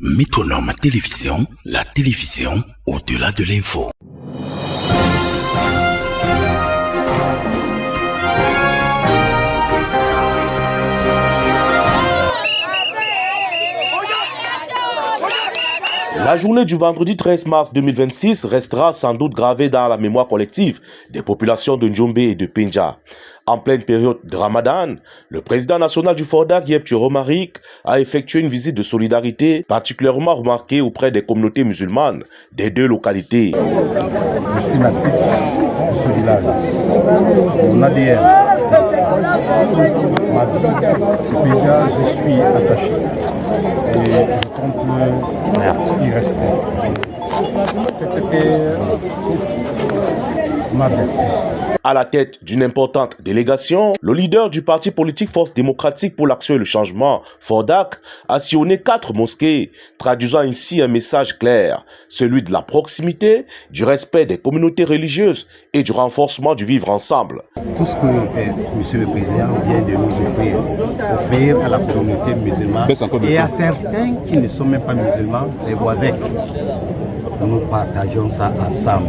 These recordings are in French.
Métronome Télévision, la télévision au-delà de l'info. La journée du vendredi 13 mars 2026 restera sans doute gravée dans la mémoire collective des populations de Njombe et de Penja. En pleine période de Ramadan, le président national du FORDAC, Yep Thioro-Marik, a effectué une visite de solidarité particulièrement remarquée auprès des communautés musulmanes des deux localités. Je suis natif de ce village. Mon ADN, ma vie, c'est Penja, je suis attaché. Et je compte y rester. C'était ma destinée. À la tête d'une importante délégation, le leader du parti politique Force démocratique pour l'action et le changement, FORDAC, a sillonné 4 mosquées, traduisant ainsi un message clair, celui de la proximité, du respect des communautés religieuses et du renforcement du vivre ensemble. Tout ce que Monsieur le Président vient de nous offrir à la communauté musulmane et à certains qui ne sont même pas musulmans, les voisins, nous partageons ça ensemble.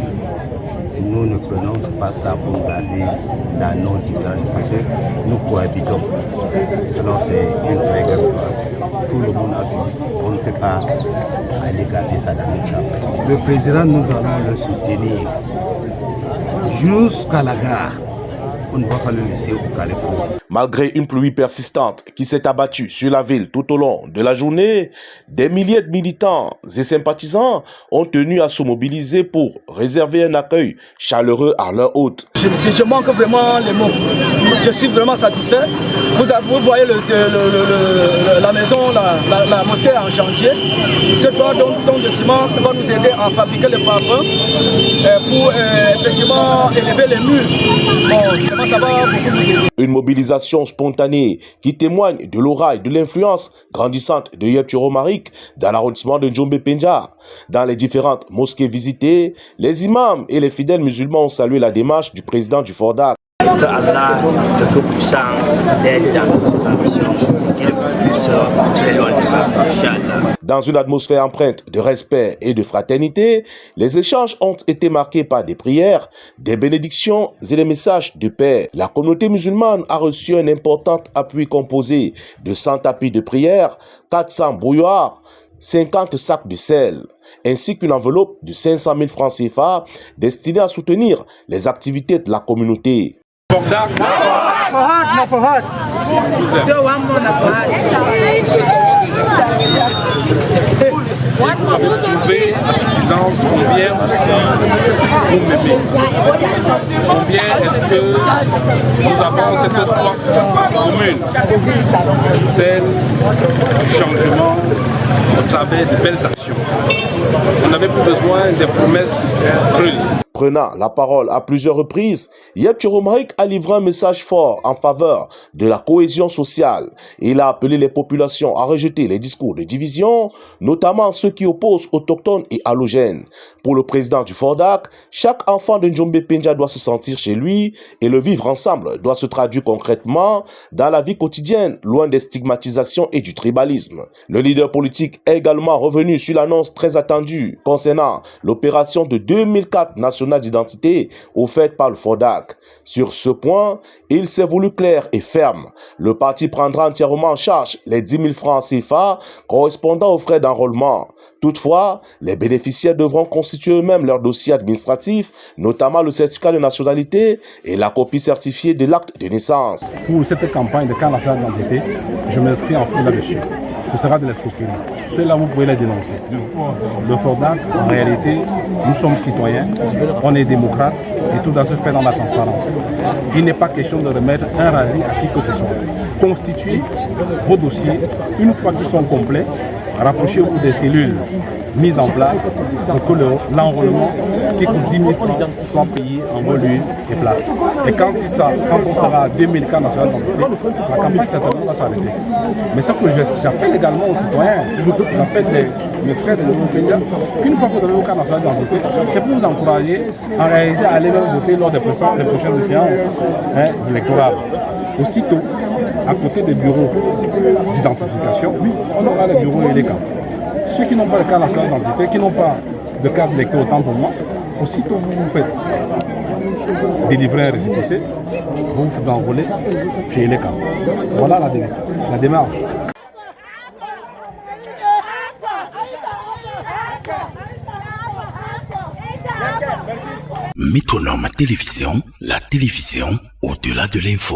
Nous ne prenons pas ça pour garder dans nos différences parce que nous cohabitons. Alors c'est une très grande chose. Tout le monde a vu qu'on ne peut pas aller garder ça dans nos chambres. Le président, nous allons le soutenir jusqu'à la gare. On ne va pas le laisser au carrefour. Malgré une pluie persistante qui s'est abattue sur la ville tout au long de la journée, des milliers de militants et sympathisants ont tenu à se mobiliser pour réserver un accueil chaleureux à leur hôte. Je manque vraiment les mots. Je suis vraiment satisfait. Vous voyez la maison, la mosquée en chantier. Ce 3 tonnes de ciment va nous aider à fabriquer les parfums pour effectivement élever les murs. Bon, ça va beaucoup nous aider. Une mobilisation spontanée qui témoigne de l'aura et de l'influence grandissante de Yep Thioro-Marik dans l'arrondissement de Njombe-Penja. Dans les différentes mosquées visitées, les imams et les fidèles musulmans ont salué la démarche du président du FORDAC. Que Allah, le Tout-Puissant, l'aide dans toutes ses ambitions, qu'il puisse très loin de ça, Inch'Allah. Dans une atmosphère empreinte de respect et de fraternité, les échanges ont été marqués par des prières, des bénédictions et des messages de paix. La communauté musulmane a reçu un important appui composé de 100 tapis de prière, 400 brouillards, 50 sacs de sel, ainsi qu'une enveloppe de 500 000 francs CFA destinée à soutenir les activités de la communauté. Avez-vous trouvé à suffisance combien aussi vous m'aimez? Combien est-ce que nous avons cette soif commune, celle du changement au travers de belles actions? On n'avait plus besoin des promesses creuses. Prenant la parole à plusieurs reprises, Yep Thioro-Marik a livré un message fort en faveur de la cohésion sociale. Il a appelé les populations à rejeter les discours de division, notamment ceux qui opposent autochtones et halogènes. Pour le président du FORDAC, chaque enfant de Njombe-Penja doit se sentir chez lui et le vivre ensemble doit se traduire concrètement dans la vie quotidienne, loin des stigmatisations et du tribalisme. Le leader politique est également revenu sur l'annonce très attendue concernant l'opération de 2004 nationale d'identité offerte par le FORDAC. Sur ce point, il s'est voulu clair et ferme. Le parti prendra entièrement en charge les 10 000 francs CFA correspondant aux frais d'enrôlement. Toutefois, les bénéficiaires devront constituer eux-mêmes leur dossier administratif, notamment le certificat de nationalité et la copie certifiée de l'acte de naissance. Pour cette campagne de carte nationale d'identité, je m'inscris en fond là-dessus. Ce sera de l'escroquerie. Ceux-là, vous pouvez les dénoncer. Le FORDAC, en réalité, nous sommes citoyens, on est démocrates et tout doit se faire dans la transparence. Il n'est pas question de remettre un radis à qui que ce soit. Constituez vos dossiers, une fois qu'ils sont complets, rapprochez-vous des cellules mises en place pour que l'enrôlement qui coûte 10 000 francs soit payé en volume et place. Et quand on sera à 2000 cas nationaux d'identité, la campagne certainement va s'arrêter. Mais ça que j'appelle également aux citoyens, j'appelle mes frères de l'Europe, qu'une fois que vous avez vos cas nationaux d'identité, c'est pour vous encourager en réalité à aller même voter lors des prochaines séances électorales. Aussitôt, à côté des bureaux d'identification, on aura les bureaux et les camps. Ceux qui n'ont pas de carte nationale d'identité, qui n'ont pas de carte d'électeur, autant pour moi, aussitôt vous faites délivrer un récépissé, vous vous enrôlez chez les camps. Voilà la démarche. Métronome Télévision, la télévision au-delà de l'info.